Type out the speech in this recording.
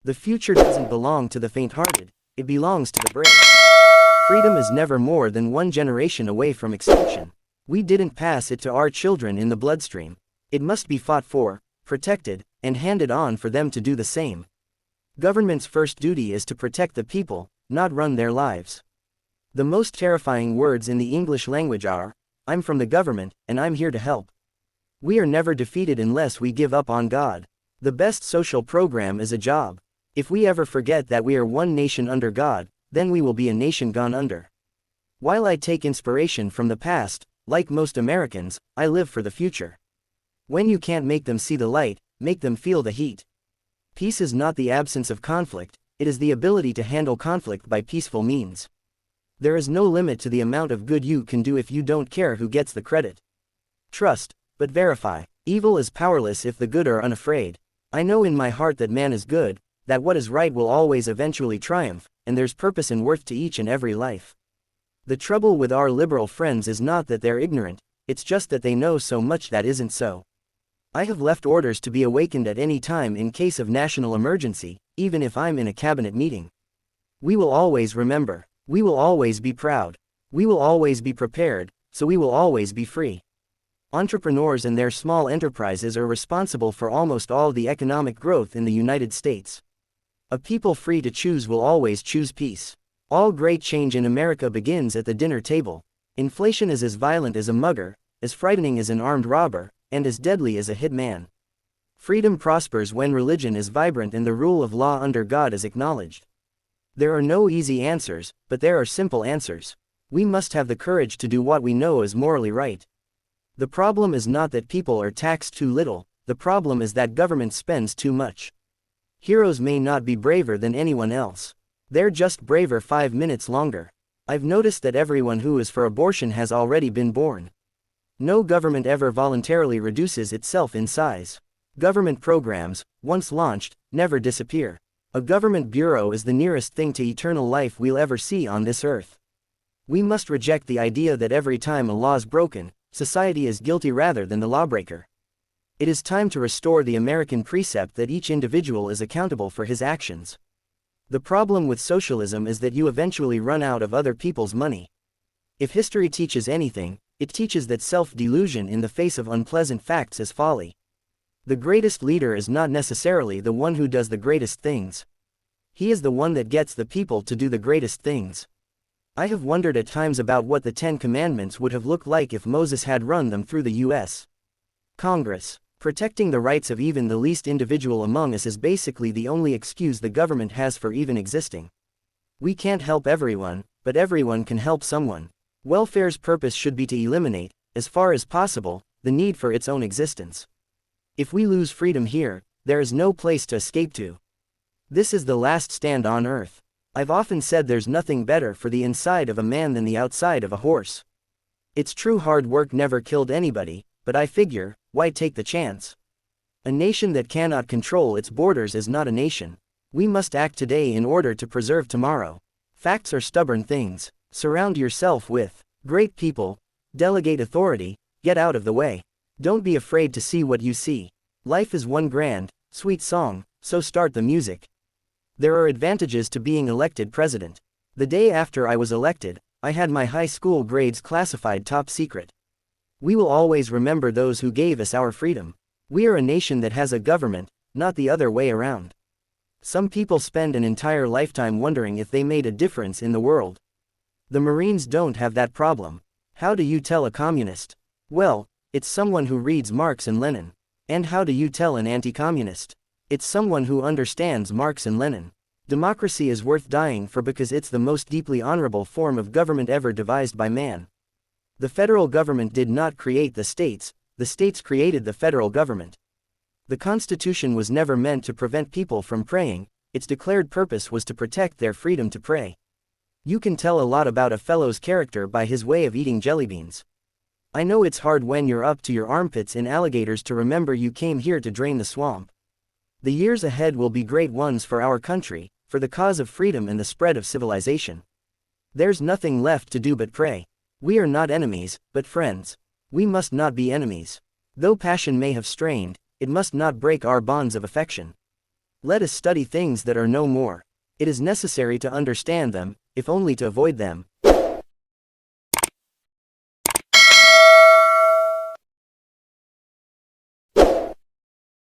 The future doesn't belong to the faint-hearted, it belongs to the brave. Freedom is never more than one generation away from extinction. We didn't pass it to our children in the bloodstream. It must be fought for, protected, and handed on for them to do the same. Government's first duty is to protect the people, not run their lives. The most terrifying words in the English language are, "I'm from the government, and I'm here to help." We are never defeated unless we give up on God. The best social program is a job. If we ever forget that we are one nation under God, then we will be a nation gone under. While I take inspiration from the past, like most Americans, I live for the future. When you can't make them see the light, make them feel the heat. Peace is not the absence of conflict, it is the ability to handle conflict by peaceful means. There is no limit to the amount of good you can do if you don't care who gets the credit. Trust, but verify. Evil is powerless if the good are unafraid. I know in my heart that man is good, that what is right will always eventually triumph, and there's purpose and worth to each and every life. The trouble with our liberal friends is not that they're ignorant, it's just that they know so much that isn't so. I have left orders to be awakened at any time in case of national emergency, even if I'm in a cabinet meeting. We will always remember. We will always be proud. We will always be prepared, so we will always be free. Entrepreneurs and their small enterprises are responsible for almost all the economic growth in the United States. A people free to choose will always choose peace. All great change in America begins at the dinner table. Inflation is as violent as a mugger, as frightening as an armed robber, and as deadly as a hitman. Freedom prospers when religion is vibrant and the rule of law under God is acknowledged. There are no easy answers, but there are simple answers. We must have the courage to do what we know is morally right. The problem is not that people are taxed too little, the problem is that government spends too much. Heroes may not be braver than anyone else. They're just braver 5 minutes longer. I've noticed that everyone who is for abortion has already been born. No government ever voluntarily reduces itself in size. Government programs, once launched, never disappear. A government bureau is the nearest thing to eternal life we'll ever see on this earth. We must reject the idea that every time a law is broken, society is guilty rather than the lawbreaker. It is time to restore the American precept that each individual is accountable for his actions. The problem with socialism is that you eventually run out of other people's money. If history teaches anything, it teaches that self-delusion in the face of unpleasant facts is folly. The greatest leader is not necessarily the one who does the greatest things. He is the one that gets the people to do the greatest things. I have wondered at times about what the 10 Commandments would have looked like if Moses had run them through the U.S. Congress. Protecting the rights of even the least individual among us is basically the only excuse the government has for even existing. We can't help everyone, but everyone can help someone. Welfare's purpose should be to eliminate, as far as possible, the need for its own existence. If we lose freedom here, there is no place to escape to. This is the last stand on earth. I've often said there's nothing better for the inside of a man than the outside of a horse. It's true hard work never killed anybody, but I figure, why take the chance? A nation that cannot control its borders is not a nation. We must act today in order to preserve tomorrow. Facts are stubborn things. Surround yourself with great people, delegate authority, get out of the way. Don't be afraid to see what you see. Life is one grand, sweet song, so start the music. There are advantages to being elected president. The day after I was elected, I had my high school grades classified top secret. We will always remember those who gave us our freedom. We are a nation that has a government, not the other way around. Some people spend an entire lifetime wondering if they made a difference in the world. The Marines don't have that problem. How do you tell a communist? Well, it's someone who reads Marx and Lenin. And how do you tell an anti-communist? It's someone who understands Marx and Lenin. Democracy is worth dying for because it's the most deeply honorable form of government ever devised by man. The federal government did not create the states created the federal government. The Constitution was never meant to prevent people from praying, its declared purpose was to protect their freedom to pray. You can tell a lot about a fellow's character by his way of eating jelly beans. I know it's hard when you're up to your armpits in alligators to remember you came here to drain the swamp. The years ahead will be great ones for our country, for the cause of freedom and the spread of civilization. There's nothing left to do but pray. We are not enemies, but friends. We must not be enemies. Though passion may have strained, it must not break our bonds of affection. Let us study things that are no more. It is necessary to understand them, if only to avoid them,